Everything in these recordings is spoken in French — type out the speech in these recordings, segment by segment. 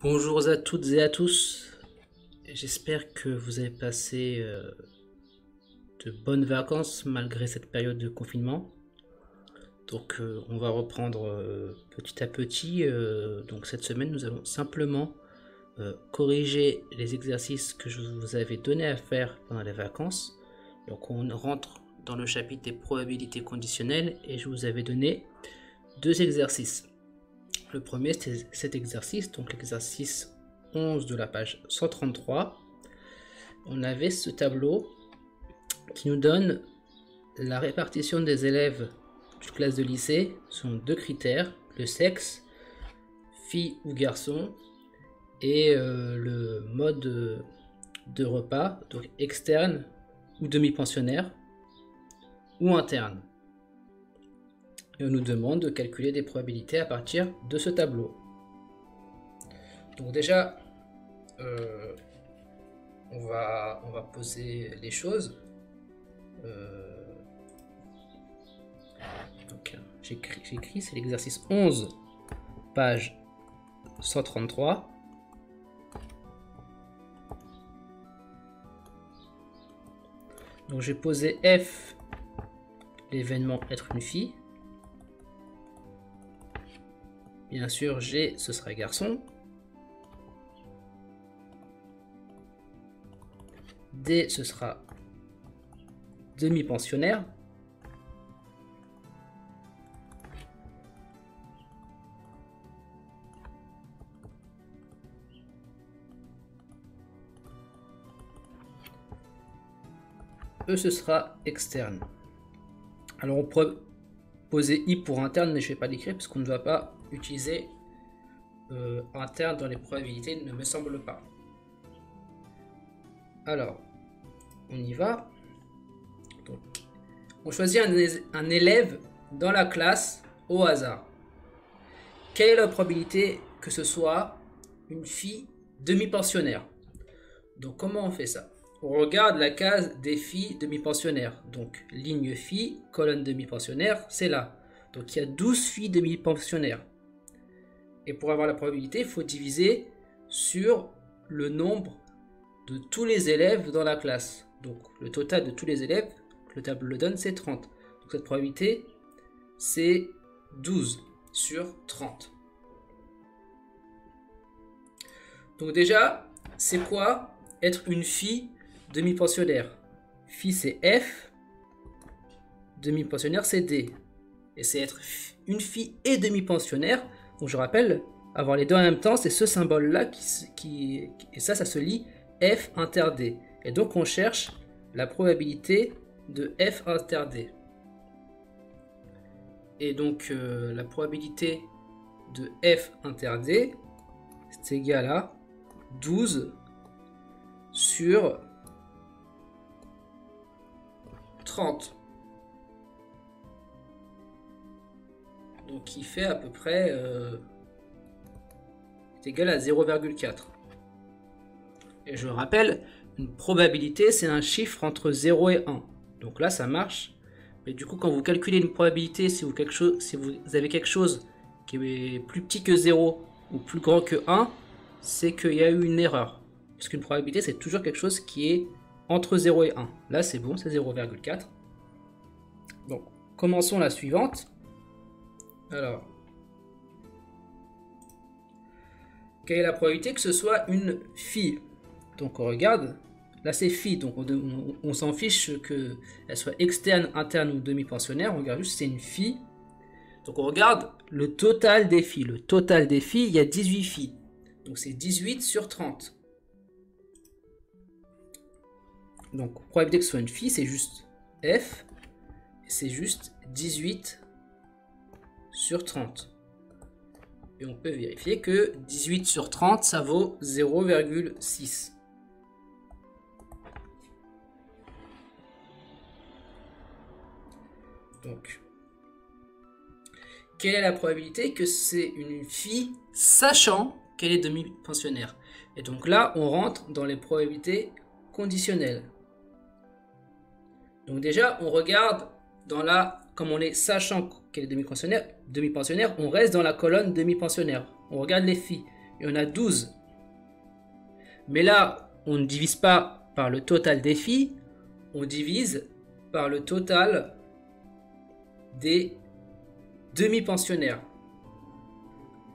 Bonjour à toutes et à tous, j'espère que vous avez passé de bonnes vacances malgré cette période de confinement. Donc on va reprendre petit à petit. Donc cette semaine nous allons simplement corriger les exercices que je vous avais donné à faire pendant les vacances. Donc on rentre dans le chapitre des probabilités conditionnelles et je vous avais donné deux exercices. Le premier, c'était cet exercice, donc l'exercice 11 de la page 133. On avait ce tableau qui nous donne la répartition des élèves d'une classe de lycée selon deux critères, le sexe, fille ou garçon, et le mode de repas, donc externe ou demi-pensionnaire, ou interne. Et on nous demande de calculer des probabilités à partir de ce tableau. Donc déjà, on va poser les choses. Donc j'écris, c'est l'exercice 11, page 133. Donc j'ai posé F, l'événement être une fille. Bien sûr, G, ce sera garçon. D, ce sera demi-pensionnaire. E, ce sera externe. Alors on pourrait poser I pour interne, mais je ne vais pas l'écrire parce qu'on ne va pas utiliser interne dans les probabilités, ne me semble pas. Alors, on y va. Donc, on choisit un élève dans la classe au hasard. Quelle est la probabilité que ce soit une fille demi-pensionnaire? Donc, comment on fait ça? On regarde la case des filles demi-pensionnaires. Donc, ligne fille, colonne demi-pensionnaire, c'est là. Donc, il y a 12 filles demi-pensionnaires. Et pour avoir la probabilité, il faut diviser sur le nombre de tous les élèves dans la classe. Donc le total de tous les élèves, le tableau le donne, c'est 30. Donc cette probabilité, c'est 12 sur 30. Donc déjà, c'est quoi être une fille demi-pensionnaire? Fille, c'est F. Demi-pensionnaire, c'est D. Et c'est être une fille et demi-pensionnaire. Donc je rappelle, avoir les deux en même temps, c'est ce symbole-là et ça se lit F inter D. Et donc on cherche la probabilité de F inter D. Et donc la probabilité de F inter D, c'est égal à 12 sur 30. Donc qui fait à peu près est égal à 0,4. Et je rappelle, une probabilité, c'est un chiffre entre 0 et 1. Donc là, ça marche. Mais du coup, quand vous calculez une probabilité, si vous avez quelque chose qui est plus petit que 0 ou plus grand que 1, c'est qu'il y a eu une erreur. Parce qu'une probabilité, c'est toujours quelque chose qui est entre 0 et 1. Là, c'est bon, c'est 0,4. Donc, commençons la suivante. Alors, quelle est la probabilité que ce soit une fille? Donc on regarde, là c'est fille, donc on s'en fiche qu'elle soit externe, interne ou demi-pensionnaire, on regarde juste si c'est une fille. Donc on regarde le total des filles. Le total des filles, il y a 18 filles. Donc c'est 18 sur 30. Donc probabilité que ce soit une fille, c'est juste F, et c'est juste 18 sur 30. Et on peut vérifier que 18 sur 30, ça vaut 0,6. Donc, quelle est la probabilité que c'est une fille sachant qu'elle est demi-pensionnaire? Et donc là, on rentre dans les probabilités conditionnelles. Donc déjà, on regarde dans la, comme on est sachant qu'elle est demi-pensionnaire, on reste dans la colonne demi-pensionnaire. On regarde les filles. il y en a 12. Mais là, on ne divise pas par le total des filles, on divise par le total des demi-pensionnaires.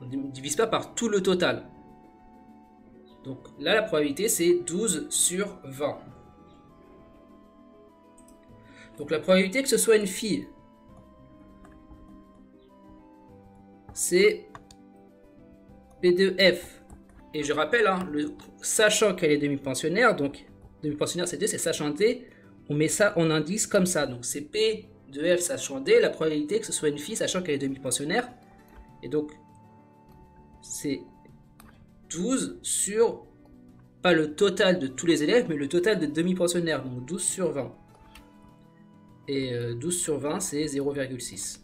On ne divise pas par tout le total. Donc là, la probabilité, c'est 12 sur 20. Donc la probabilité que ce soit une fille, c'est P de F. Et je rappelle, hein, sachant qu'elle est demi-pensionnaire, donc demi-pensionnaire c'est D, c'est sachant D, on met ça en indice comme ça. Donc c'est P de F sachant D, la probabilité que ce soit une fille sachant qu'elle est demi-pensionnaire. Et donc c'est 12 sur, pas le total de tous les élèves, mais le total de demi-pensionnaires, donc 12 sur 20. Et 12 sur 20, c'est 0,6.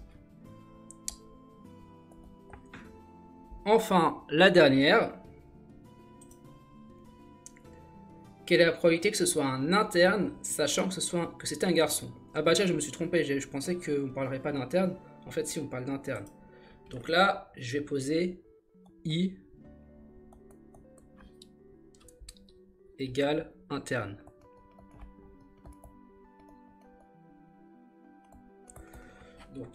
Enfin, la dernière. Quelle est la probabilité que ce soit un interne, sachant que c'était un garçon? Ah bah tiens, je me suis trompé, je pensais qu'on ne parlerait pas d'interne. En fait, si, on parle d'interne. Donc là, je vais poser I égale interne. Donc,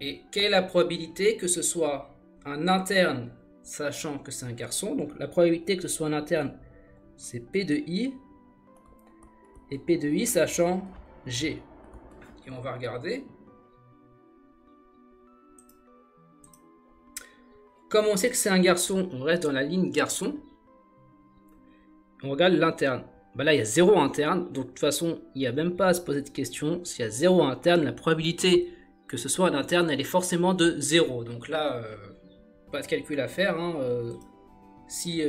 et quelle est la probabilité que ce soit un interne, sachant que c'est un garçon? Donc la probabilité que ce soit un interne, c'est P de I. Et P de I sachant G. Et on va regarder. Comme on sait que c'est un garçon, on reste dans la ligne garçon. On regarde l'interne. Bah là, il y a 0 interne. Donc de toute façon, il n'y a même pas à se poser de question. S'il y a 0 interne, la probabilité que ce soit un interne, elle est forcément de 0. Donc là, pas de calcul à faire. Hein. Si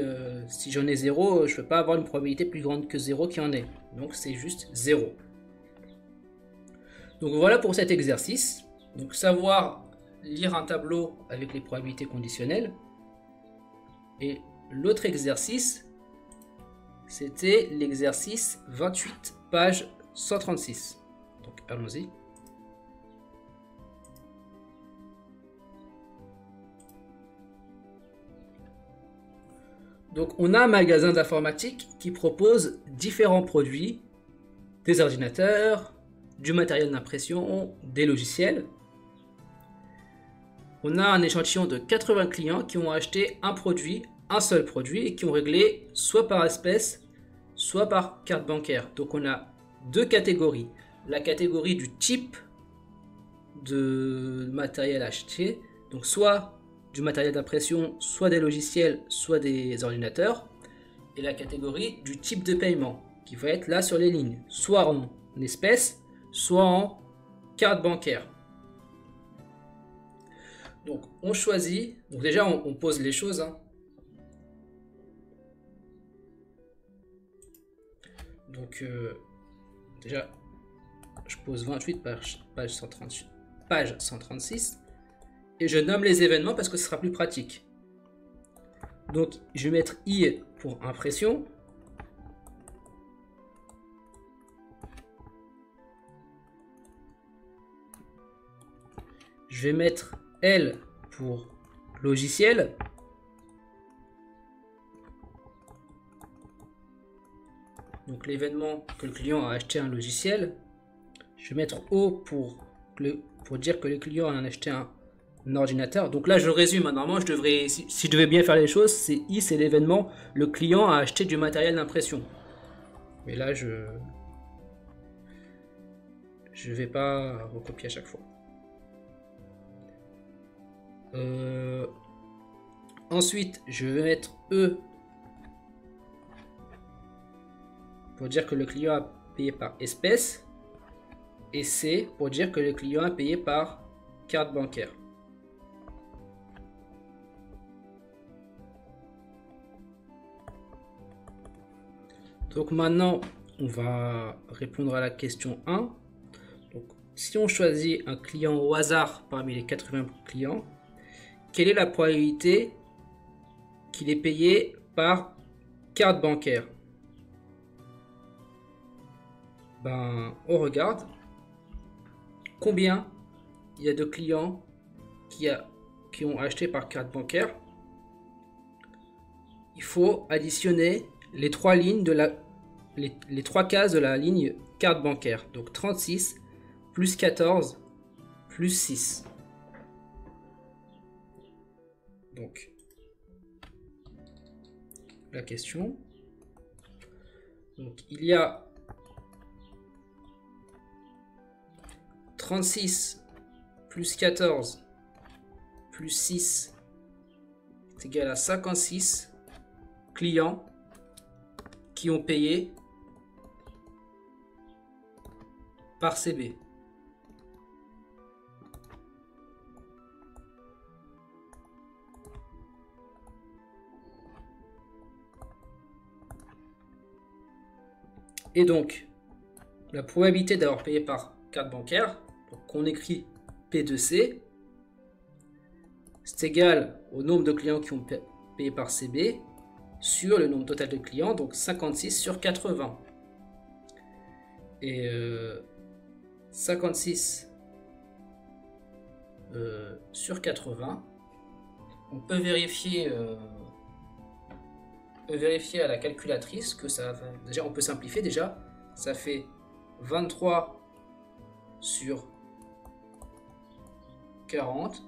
j'en ai 0, je ne peux pas avoir une probabilité plus grande que 0 qui en est. Donc c'est juste 0. Donc voilà pour cet exercice. Donc savoir lire un tableau avec les probabilités conditionnelles. Et l'autre exercice, c'était l'exercice 28, page 136. Donc allons-y. Donc on a un magasin d'informatique qui propose différents produits, des ordinateurs, du matériel d'impression, des logiciels. On a un échantillon de 80 clients qui ont acheté un seul produit, et qui ont réglé soit par espèce, soit par carte bancaire. Donc on a deux catégories. La catégorie du type de matériel acheté, donc soit du matériel d'impression, soit des logiciels, soit des ordinateurs, et la catégorie du type de paiement, qui va être là sur les lignes, soit en espèces, soit en carte bancaire. Donc on choisit, donc déjà on pose les choses. Hein. Donc déjà je pose 28 page 136 et je nomme les événements parce que ce sera plus pratique. Donc je vais mettre I pour impression. Je vais mettre L pour logiciel. Donc l'événement que le client a acheté un logiciel. Je vais mettre O pour dire que le client a acheté un ordinateur. Donc là je résume, normalement je devrais, si je devais bien faire les choses, c'est I, c'est l'événement, le client a acheté du matériel d'impression. Mais là je vais pas recopier à chaque fois. Ensuite je vais mettre E pour dire que le client a payé par espèce, et C pour dire que le client a payé par carte bancaire. Donc maintenant on va répondre à la question 1. Donc, si on choisit un client au hasard parmi les 80 clients, quelle est la probabilité qu'il est payé par carte bancaire? Ben, on regarde combien il y a de clients qui ont acheté par carte bancaire. il faut additionner les trois lignes de les trois cases de la ligne carte bancaire. Donc 36 plus 14 plus 6. Donc, la question. Donc, il y a 36 plus 14 plus 6 est égal à 56 clients qui ont payé par CB. Et donc, la probabilité d'avoir payé par carte bancaire, donc on écrit P2C, c'est égal au nombre de clients qui ont payé par CB sur le nombre total de clients, donc 56 sur 80. Et 56 sur 80, on peut vérifier à la calculatrice que ça va. Déjà, on peut simplifier déjà. Ça fait 23 sur 40.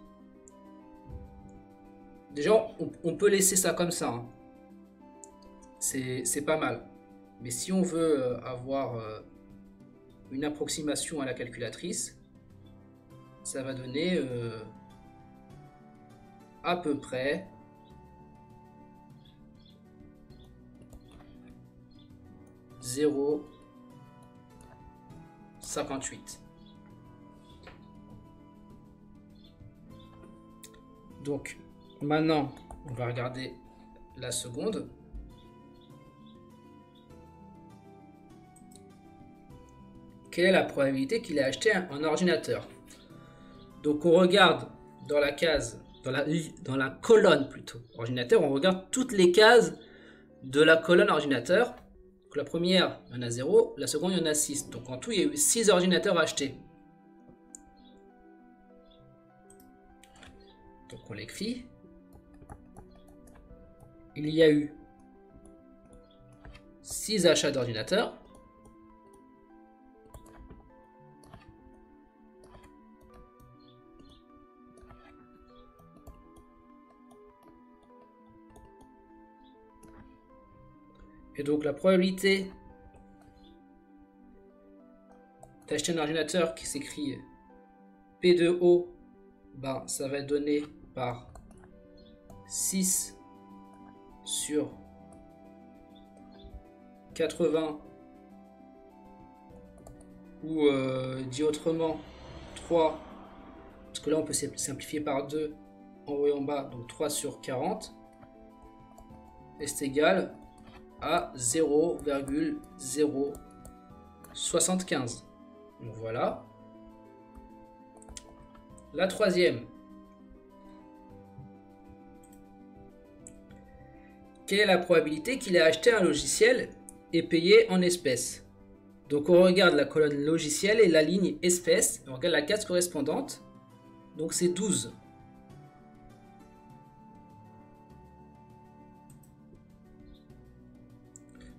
Déjà, on peut laisser ça comme ça. Hein. C'est pas mal. Mais si on veut avoir une approximation à la calculatrice, ça va donner à peu près 0,58. Donc maintenant, on va regarder la seconde. Quelle est la probabilité qu'il ait acheté un ordinateur? Donc on regarde dans la case, dans la colonne plutôt, ordinateur, on regarde toutes les cases de la colonne ordinateur. Donc la première, il y en a 0, la seconde, il y en a 6. Donc en tout, il y a eu 6 ordinateurs achetés. Donc on l'écrit. Il y a eu 6 achats d'ordinateurs. Et donc la probabilité d'acheter un ordinateur qui s'écrit P2O, ben, ça va être donné par 6 sur 80, ou dit autrement 3, parce que là on peut simplifier par 2 en haut et en bas, donc 3 sur 40, et c'est égal à 0,075. Donc voilà. La troisième. Quelle est la probabilité qu'il ait acheté un logiciel et payé en espèces? Donc on regarde la colonne logiciel et la ligne espèces. On regarde la case correspondante. Donc c'est 12.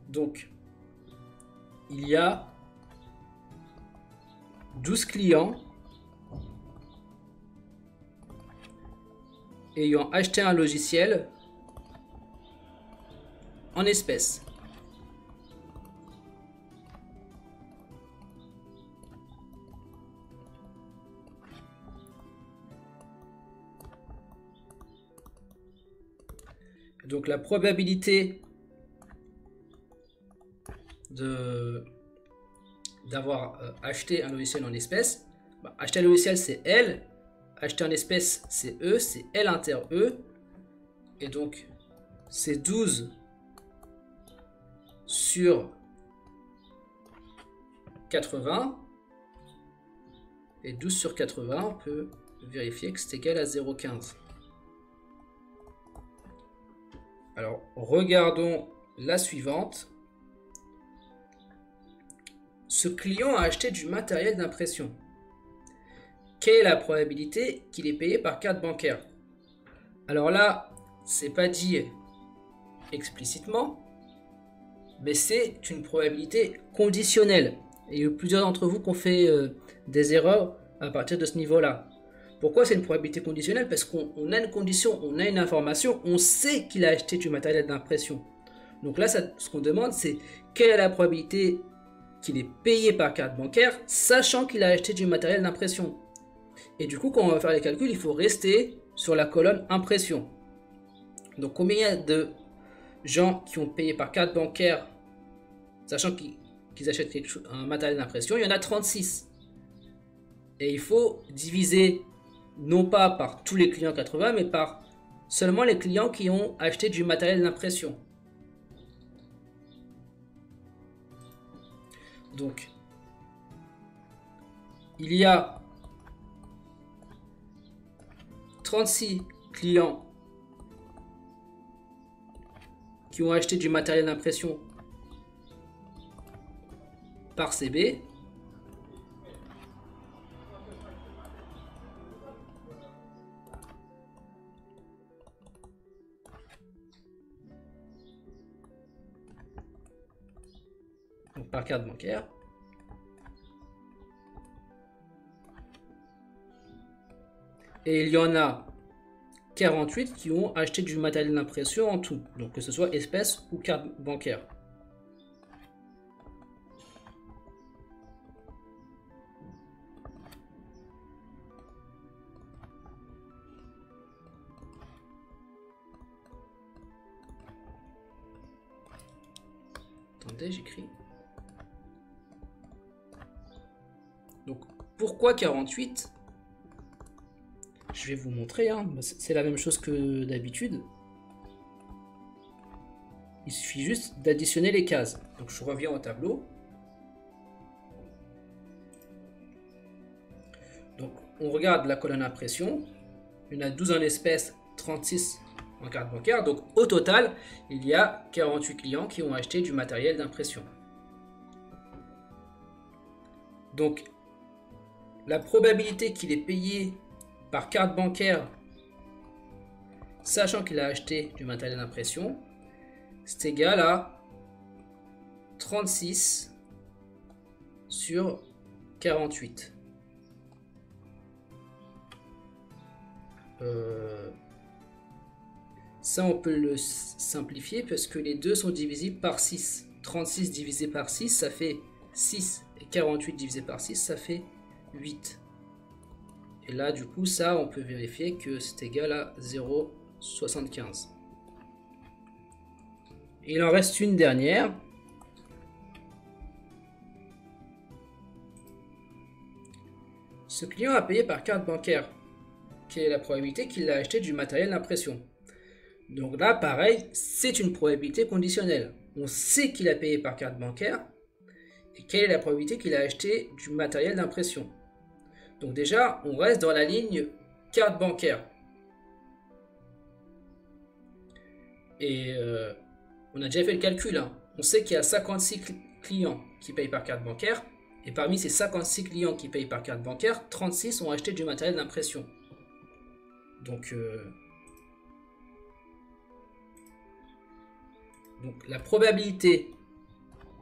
Donc, il y a 12 clients ayant acheté un logiciel en espèces. Donc, la probabilité d'avoir acheté un logiciel en espèces, bah, acheter un logiciel c'est L, acheter en espèces c'est E, c'est L inter E, et donc c'est 12 sur 80, et 12 sur 80 on peut vérifier que c'est égal à 0,15. Alors regardons la suivante. Ce client a acheté du matériel d'impression. Quelle est la probabilité qu'il est payé par carte bancaire? Alors là, c'est pas dit explicitement, mais c'est une probabilité conditionnelle. Et il y a eu plusieurs d'entre vous qui ont fait des erreurs à partir de ce niveau-là. Pourquoi c'est une probabilité conditionnelle? Parce qu'on a une condition, on a une information, on sait qu'il a acheté du matériel d'impression. Donc là, ce qu'on demande, c'est quelle est la probabilité qu'il est payé par carte bancaire, sachant qu'il a acheté du matériel d'impression. Et du coup, quand on va faire les calculs, il faut rester sur la colonne impression. Donc combien il y a de gens qui ont payé par carte bancaire, sachant qu'ils achètent un matériel d'impression? Il y en a 36. Et il faut diviser non pas par tous les clients 80, mais par seulement les clients qui ont acheté du matériel d'impression. Donc, il y a 36 clients qui ont acheté du matériel d'impression par CB. Donc par carte bancaire. Et il y en a 48 qui ont acheté du matériel d'impression en tout. Donc que ce soit espèce ou carte bancaire. Attendez, j'écris. Donc pourquoi 48? Je vais vous montrer, hein. C'est la même chose que d'habitude. Il suffit juste d'additionner les cases. Donc je reviens au tableau. Donc on regarde la colonne impression. Il y en a 12 en espèces, 36 en carte bancaire. Donc au total, il y a 48 clients qui ont acheté du matériel d'impression. Donc la probabilité qu'il ait payé par carte bancaire, sachant qu'il a acheté du matériel d'impression, c'est égal à 36 sur 48. Ça, on peut le simplifier parce que les deux sont divisibles par 6. 36 divisé par 6, ça fait 6. Et 48 divisé par 6, ça fait 8. Et là, du coup, ça, on peut vérifier que c'est égal à 0,75. Il en reste une dernière. Ce client a payé par carte bancaire. Quelle est la probabilité qu'il a acheté du matériel d'impression? Donc là, pareil, c'est une probabilité conditionnelle. On sait qu'il a payé par carte bancaire. Et quelle est la probabilité qu'il a acheté du matériel d'impression? Donc déjà, on reste dans la ligne carte bancaire. Et on a déjà fait le calcul, hein. On sait qu'il y a 56 clients qui payent par carte bancaire. Et parmi ces 56 clients qui payent par carte bancaire, 36 ont acheté du matériel d'impression. Donc la probabilité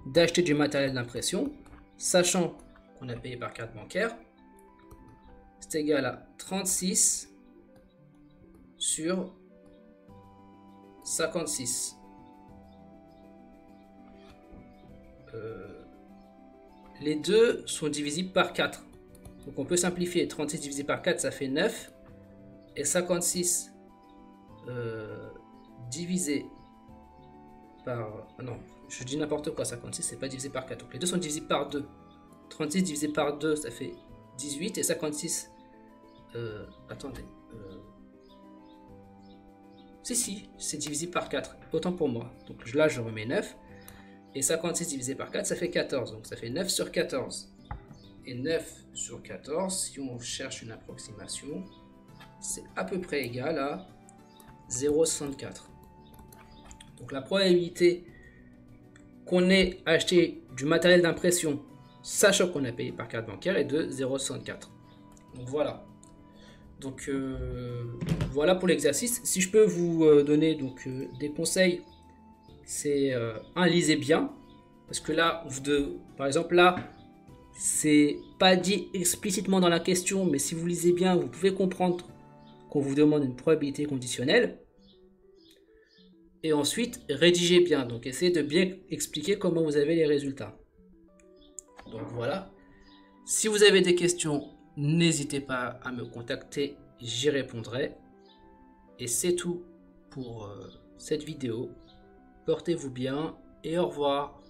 d'acheter du matériel d'impression, sachant qu'on a payé par carte bancaire, c'est égal à 36 sur 56. Les deux sont divisibles par 4. Donc on peut simplifier. 36 divisé par 4, ça fait 9. Et 56 divisé par... Non, je dis n'importe quoi. 56, c'est pas divisé par 4. Donc les deux sont divisibles par 2. 36 divisé par 2, ça fait 18. Et 56... attendez. Si, c'est divisé par 4. Autant pour moi. Donc là, je remets 9. Et 56 divisé par 4, ça fait 14. Donc ça fait 9 sur 14. Et 9 sur 14, si on cherche une approximation, c'est à peu près égal à 0,64. Donc la probabilité qu'on ait acheté du matériel d'impression, sachant qu'on a payé par carte bancaire, est de 0,64. Donc voilà. Donc voilà pour l'exercice. Si je peux vous donner donc des conseils c'est lisez bien, parce que là, par exemple là, c'est pas dit explicitement dans la question, mais si vous lisez bien, vous pouvez comprendre qu'on vous demande une probabilité conditionnelle. Et ensuite, rédigez bien, donc essayez de bien expliquer comment vous avez les résultats. Donc voilà. Si vous avez des questions, n'hésitez pas à me contacter, j'y répondrai. Et c'est tout pour cette vidéo. Portez-vous bien et au revoir.